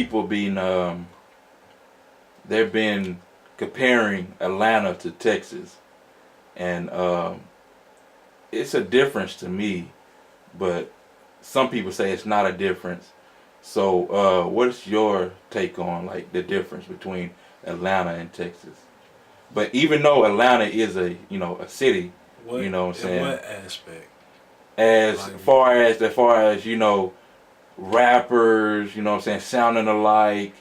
people been they've been comparing Atlanta to Texas, and it's a difference to me, but some people say it's not a difference. So, what's your take on like the difference between Atlanta and Texas? But even though Atlanta is a a city, you What know what I'm in saying, what aspect? as Like, far as rappers, what I'm saying, sounding alike.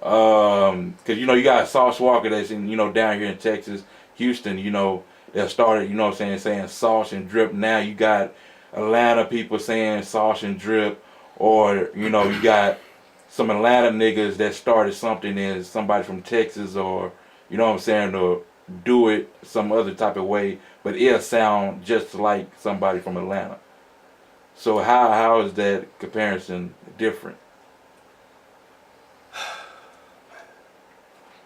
Cause you got Sauce Walker that's in down here in Texas, Houston. That started what I'm saying Sauce and Drip. Now you got Atlanta people saying Sauce and Drip, or you got some Atlanta niggas that started something as somebody from Texas, or what I'm saying, to do it some other type of way, but it'll sound just like somebody from Atlanta. So how is that comparison different?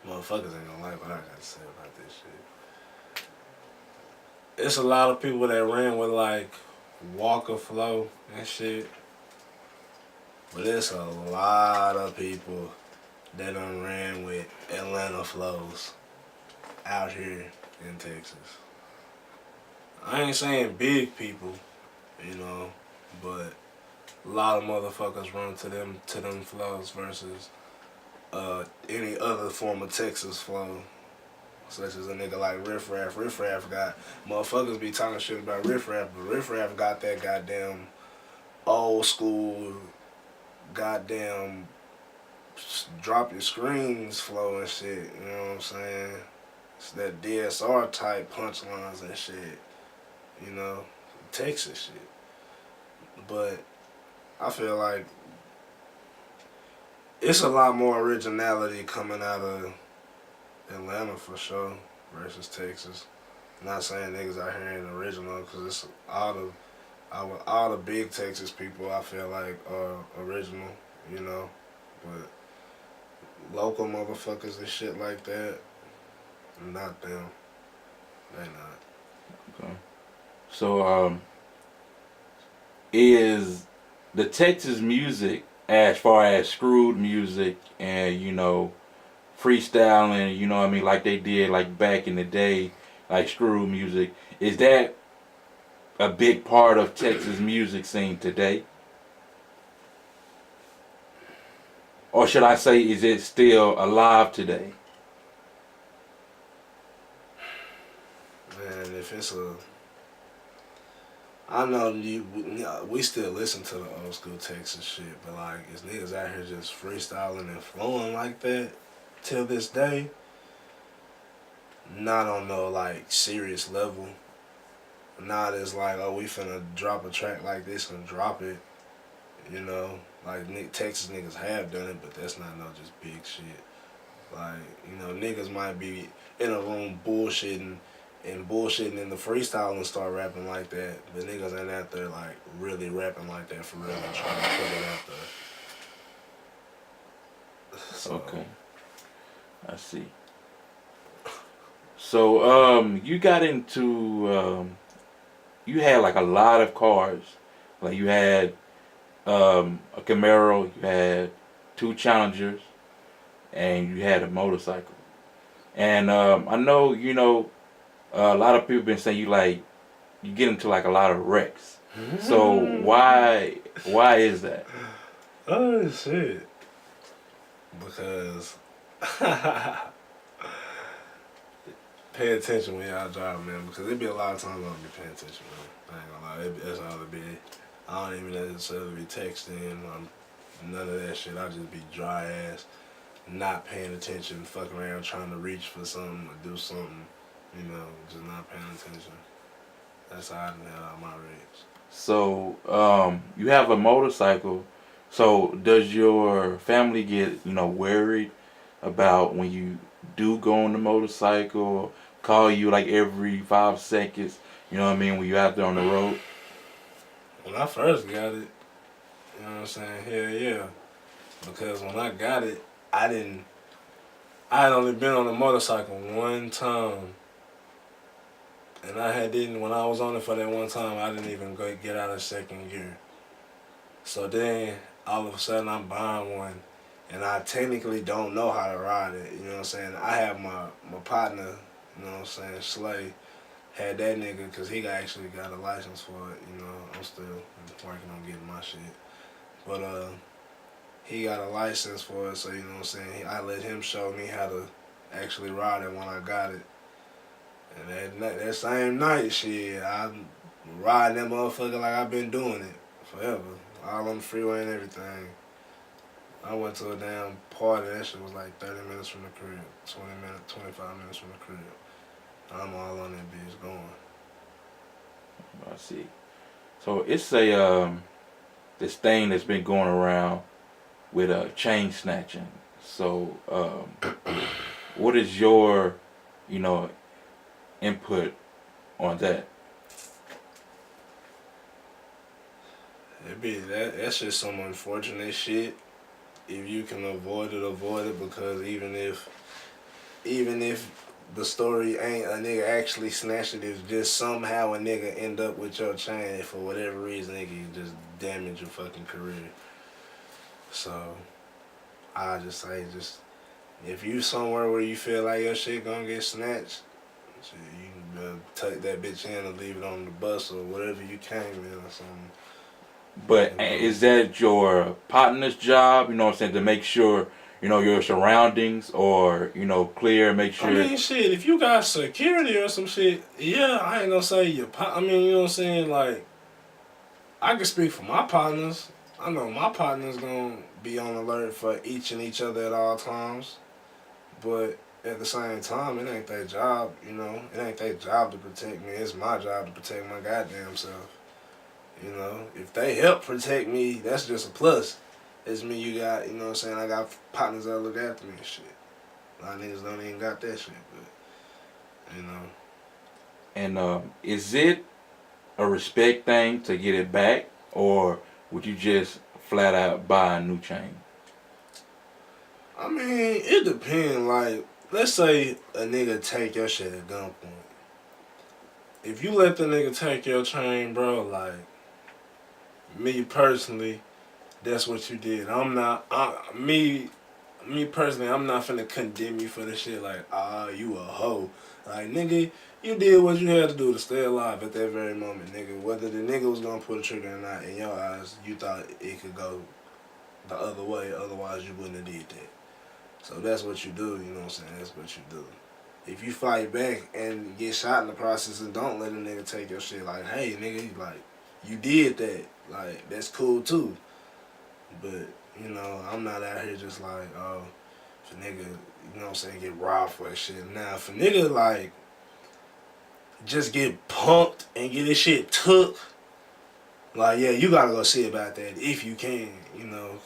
motherfuckers ain't gonna like what I got to say about this shit. It's a lot of people that ran with like Walker flow and shit, but it's a lot of people that done ran with Atlanta flows out here in Texas. I ain't saying big people, you know, but a lot of motherfuckers run to them flows versus any other form of Texas flow, such as a nigga like Riff Raff. Riff Raff got motherfuckers be talking shit about Riff Raff, but Riff Raff got that goddamn old school, goddamn drop your screens flow and shit. You know what I'm saying? It's that DSR type punchlines and shit. You know, Texas shit. But I feel like it's a lot more originality coming out of Atlanta for sure versus Texas. Not saying niggas out here ain't original, because it's all the big Texas people I feel like are original, you know. But local motherfuckers and shit like that, not them. They not. Okay. So, is the Texas music, as far as screwed music and freestyling, what I mean, like they did like back in the day, like screwed music, is that a big part of Texas music scene today? Or should I say, is it still alive today? Man, if it's a, I know we still listen to the old school Texas shit, but like, is niggas out here just freestyling and flowing like that till this day? Not on no like serious level. Not as like, oh, we finna drop a track like this and drop it. You know, like Texas niggas have done it, but that's not no just big shit. Like, niggas might be in a room bullshitting and bullshitting in the freestyle and start rapping like that, but niggas ain't out there like really rapping like that for real and trying to put it out there. So, Okay, I see. So, you got into, you had like a lot of cars. Like you had a Camaro, you had two Challengers, and you had a motorcycle. And I know, a lot of people been saying you get into like a lot of wrecks. So why is that? oh shit. Because pay attention when y'all drive, man, because it be a lot of times I don't be paying attention, man. I ain't gonna lie, that's all it be. I don't even necessarily be texting, none of that shit. I just be dry ass, not paying attention, fucking around trying to reach for something or do something, just not paying attention. That's how I done had all my wrecks. So you have a motorcycle. So does your family get worried about when you do go on the motorcycle? Call you like every 5 seconds? You know what I mean? When you out there on the road. When I first got it, you know what I'm saying? Hell yeah. Because when I got it, I had only been on a motorcycle one time. And when I was on it for that one time, I didn't even get out of second gear. So then, all of a sudden, I'm buying one. and I technically don't know how to ride it. You know what I'm saying? I have my partner, you know what I'm saying, Slay, had that nigga because he actually got a license for it. You know, I'm still working on getting my shit. But he got a license for it, so you know what I'm saying. I let him show me how to actually ride it when I got it. And that same night, shit, I riding that motherfucker like I've been doing it forever, all on the freeway and everything. I went to a damn party. That shit was like 30 minutes from the crib, 20 minutes, 25 minutes from the crib. I'm all on that bitch going. I see. So it's a this thing that's been going around with chain snatching. So what is your, you know, input on that? That's just some unfortunate shit. If you can avoid it, because even if the story ain't a nigga actually snatched it, if just somehow a nigga end up with your chain for whatever reason, it can just damage your fucking career. So I just say, if you somewhere where you feel like your shit gonna get snatched, shit, you can take that bitch in and leave it on the bus or whatever you came in or something. But is that your partner's job, you know what I'm saying, to make sure, you know, your surroundings or, you know, clear, make sure? I mean, shit, if you got security or some shit, yeah, I ain't gonna say I mean, you know what I'm saying? Like, I can speak for my partners. I know my partners gonna be on alert for each other at all times. But at the same time, it ain't their job, you know? It ain't their job to protect me. It's my job to protect my goddamn self. You know, if they help protect me, that's just a plus. It's me you got, you know what I'm saying? I got partners that look after me and shit. A lot of niggas don't even got that shit, but, you know. And is it a respect thing to get it back, or would you just flat out buy a new chain? I mean, it depends. Like, let's say a nigga take your shit at gunpoint. If you let the nigga take your chain, bro, like, me personally, that's what you did. Me personally, I'm not finna condemn you for this shit like, you a hoe. Like, nigga, you did what you had to do to stay alive at that very moment, nigga. Whether the nigga was gonna pull the trigger or not, in your eyes, you thought it could go the other way, otherwise you wouldn't have did that. So that's what you do, you know what I'm saying? That's what you do. If you fight back and get shot in the process and don't let a nigga take your shit, like, hey, nigga, like, you did that. Like, that's cool too. But, you know, I'm not out here just like, if a nigga, you know what I'm saying, get robbed for that shit. Now, if a nigga, like, just get punked and get his shit took, like, yeah, you gotta go see about that if you can, you know.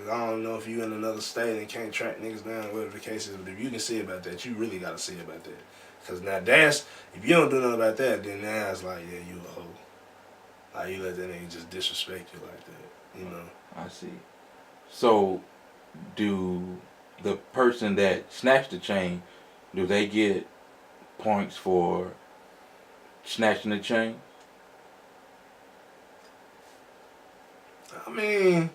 I don't know if you in another state and can't track niggas down, whatever the case is, but if you can see about that, you really gotta see about that. Because now that's, if you don't do nothing about that, then now it's like, yeah, you a hoe. Like, you let that nigga just disrespect you like that, you know. I see. So, do the person that snatched the chain, do they get points for snatching the chain? I mean,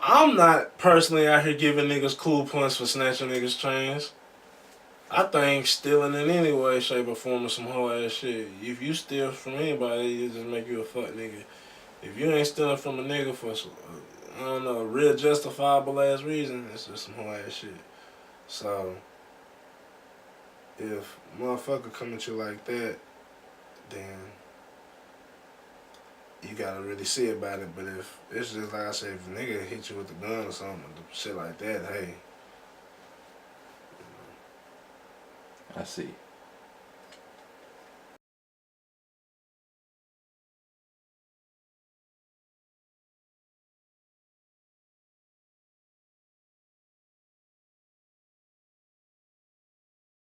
I'm not personally out here giving niggas cool points for snatching niggas chains. I think stealing in any way, shape, or form is some whole ass shit. If you steal from anybody, it just make you a fuck nigga. If you ain't stealing from a nigga for some, I don't know, a real justifiable ass reason, it's just some whole ass shit. So, if motherfucker come at you like that, then you gotta really see about it. But if it's just like I said, if a nigga hit you with a gun or something, shit like that, hey. I see.